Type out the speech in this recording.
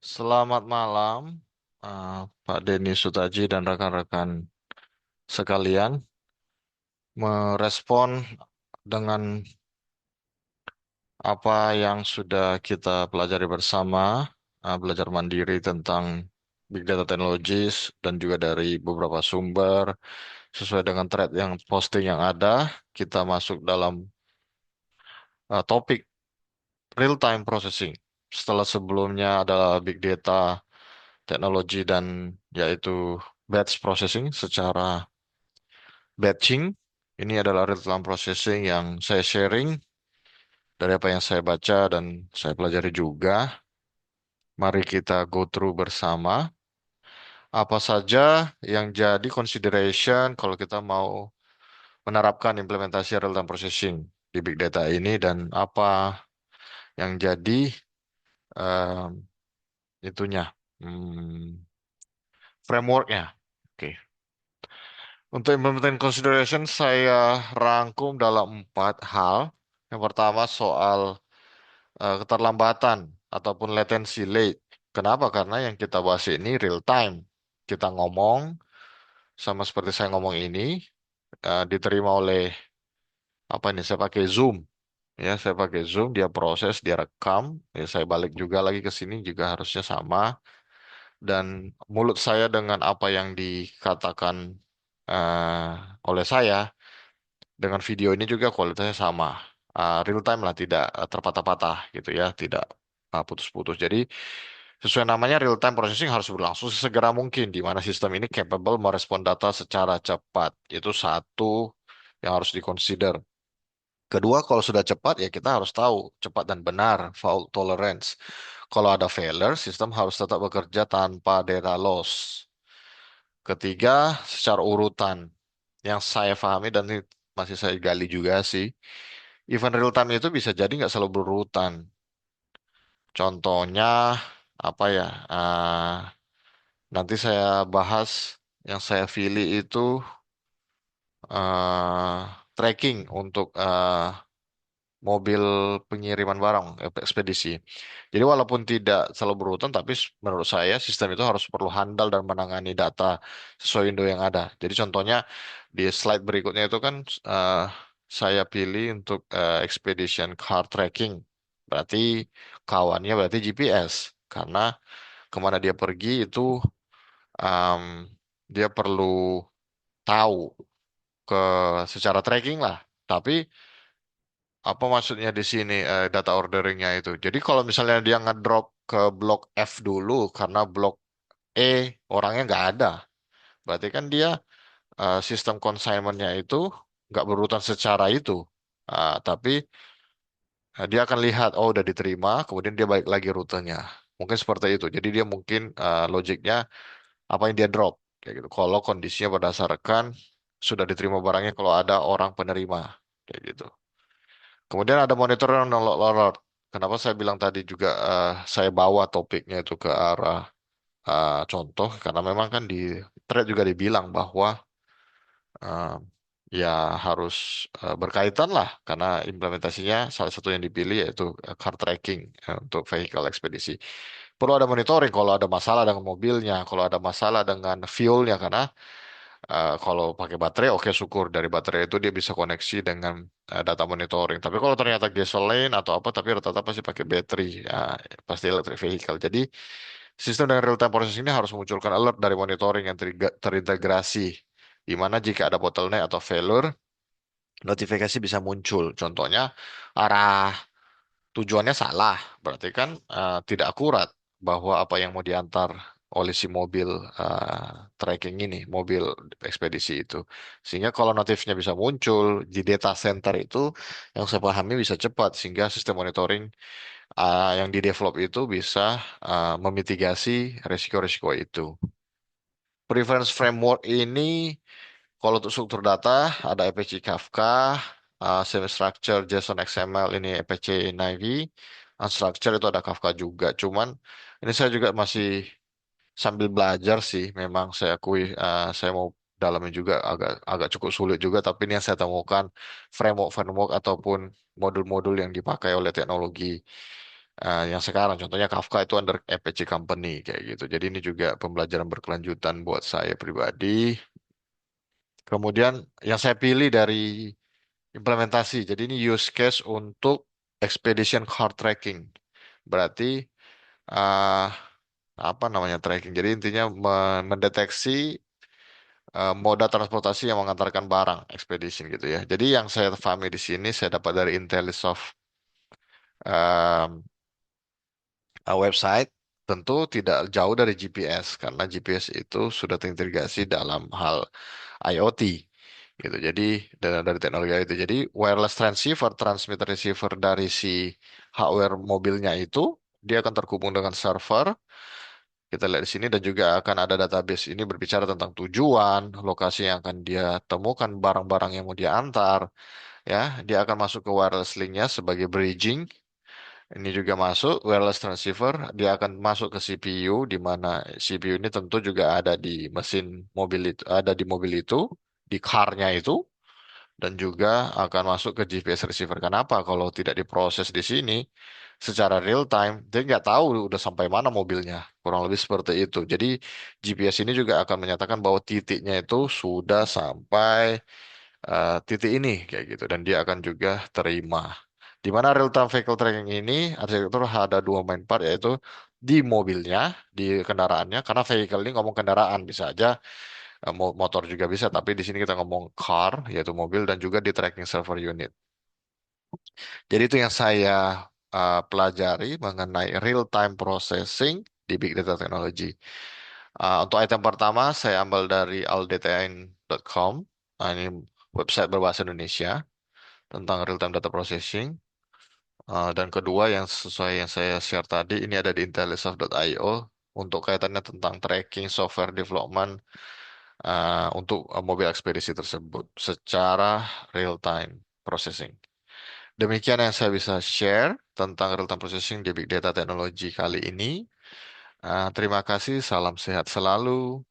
Selamat malam, Pak Denny Sutaji dan rekan-rekan sekalian. Merespon dengan apa yang sudah kita pelajari bersama, belajar mandiri tentang Big Data Technologies dan juga dari beberapa sumber, sesuai dengan thread yang posting yang ada, kita masuk dalam topik real-time processing. Setelah sebelumnya adalah Big Data Technology dan yaitu batch processing secara batching. Ini adalah real-time processing yang saya sharing dari apa yang saya baca dan saya pelajari juga. Mari kita go through bersama. Apa saja yang jadi consideration kalau kita mau menerapkan implementasi real-time processing di big data ini dan apa yang jadi em, itunya, hmm, frameworknya. Oke. Untuk implementing consideration saya rangkum dalam 4 hal. Yang pertama soal keterlambatan ataupun latency late. Kenapa? Karena yang kita bahas ini real time. Kita ngomong sama seperti saya ngomong ini diterima oleh apa ini? Saya pakai Zoom. Ya, saya pakai Zoom, dia proses, dia rekam. Ya, saya balik juga lagi ke sini juga harusnya sama. Dan mulut saya dengan apa yang dikatakan oleh saya dengan video ini juga kualitasnya sama. Real time lah, tidak terpatah-patah gitu ya, tidak putus-putus. Jadi sesuai namanya real time processing harus berlangsung sesegera mungkin di mana sistem ini capable merespon data secara cepat. Itu satu yang harus dikonsider. Kedua, kalau sudah cepat ya kita harus tahu cepat dan benar fault tolerance. Kalau ada failure, sistem harus tetap bekerja tanpa data loss. Ketiga, secara urutan. Yang saya pahami dan ini masih saya gali juga sih, event real time itu bisa jadi nggak selalu berurutan. Contohnya apa ya? Nanti saya bahas yang saya pilih itu eh, tracking untuk mobil pengiriman barang, ekspedisi. Jadi walaupun tidak selalu berurutan, tapi menurut saya sistem itu harus perlu handal dan menangani data sesuai window yang ada. Jadi contohnya di slide berikutnya itu kan eh, saya pilih untuk expedition car tracking. Berarti kawannya berarti GPS. Karena kemana dia pergi itu em, dia perlu tahu ke secara tracking lah. Tapi apa maksudnya di sini data orderingnya itu? Jadi kalau misalnya dia ngedrop ke blok F dulu karena blok E orangnya nggak ada, berarti kan dia sistem consignmentnya itu nggak berurutan secara itu. Tapi dia akan lihat, oh udah diterima, kemudian dia balik lagi rutenya. Mungkin seperti itu. Jadi dia mungkin logiknya apa yang dia drop, kayak gitu. Kalau kondisinya berdasarkan sudah diterima barangnya, kalau ada orang penerima, kayak gitu. Kemudian ada monitor yang alert. Kenapa saya bilang tadi juga saya bawa topiknya itu ke arah contoh karena memang kan di thread juga dibilang bahwa eh, ya harus berkaitan lah karena implementasinya salah satu yang dipilih yaitu car tracking untuk vehicle ekspedisi. Perlu ada monitoring kalau ada masalah dengan mobilnya, kalau ada masalah dengan fuelnya karena kalau pakai baterai, oke syukur dari baterai itu dia bisa koneksi dengan data monitoring. Tapi kalau ternyata gasoline atau apa, tapi rata-rata pasti pakai baterai, ya, pasti electric vehicle. Jadi sistem dengan real time process ini harus memunculkan alert dari monitoring yang terintegrasi, di mana jika ada bottleneck atau failure, notifikasi bisa muncul. Contohnya arah tujuannya salah, berarti kan tidak akurat bahwa apa yang mau diantar oleh si mobil tracking ini, mobil ekspedisi itu. Sehingga kalau notifnya bisa muncul di data center itu, yang saya pahami bisa cepat, sehingga sistem monitoring yang di-develop itu bisa memitigasi resiko-resiko itu. Preference framework ini kalau untuk struktur data ada Apache Kafka, semi-structure JSON XML ini Apache Naive, unstructured itu ada Kafka juga. Cuman ini saya juga masih sambil belajar sih, memang saya akui saya mau dalamnya juga agak agak cukup sulit juga. Tapi ini yang saya temukan framework-framework ataupun modul-modul yang dipakai oleh teknologi yang sekarang. Contohnya Kafka itu under Apache Company kayak gitu. Jadi ini juga pembelajaran berkelanjutan buat saya pribadi. Kemudian yang saya pilih dari implementasi. Jadi ini use case untuk expedition card tracking. Berarti uh, apa namanya tracking? Jadi intinya mendeteksi moda transportasi yang mengantarkan barang expedition gitu ya. Jadi yang saya pahami di sini saya dapat dari Intellisoft um, website, tentu tidak jauh dari GPS karena GPS itu sudah terintegrasi dalam hal IoT gitu. Jadi dari teknologi itu. Jadi wireless transceiver, transmitter receiver dari si hardware mobilnya itu dia akan terhubung dengan server. Kita lihat di sini dan juga akan ada database ini berbicara tentang tujuan, lokasi yang akan dia temukan barang-barang yang mau dia antar, ya. Dia akan masuk ke wireless linknya sebagai bridging. Ini juga masuk wireless transceiver, dia akan masuk ke CPU di mana CPU ini tentu juga ada di mesin mobil itu, ada di mobil itu, di car-nya itu dan juga akan masuk ke GPS receiver. Kenapa? Kalau tidak diproses di sini secara real time, dia nggak tahu udah sampai mana mobilnya. Kurang lebih seperti itu. Jadi GPS ini juga akan menyatakan bahwa titiknya itu sudah sampai titik ini kayak gitu dan dia akan juga terima. Di mana real time vehicle tracking ini arsitektur ada dua main part yaitu di mobilnya, di kendaraannya karena vehicle ini ngomong kendaraan bisa aja motor juga bisa tapi di sini kita ngomong car yaitu mobil dan juga di tracking server unit. Jadi itu yang saya pelajari mengenai real time processing di Big Data Technology. Untuk item pertama saya ambil dari aldtn.com. Ini website berbahasa Indonesia tentang real time data processing. Dan kedua yang sesuai yang saya share tadi ini ada di intellisoft.io untuk kaitannya tentang tracking software development untuk mobil ekspedisi tersebut secara real time processing. Demikian yang saya bisa share tentang real time processing di Big Data Technology kali ini. Terima kasih, salam sehat selalu.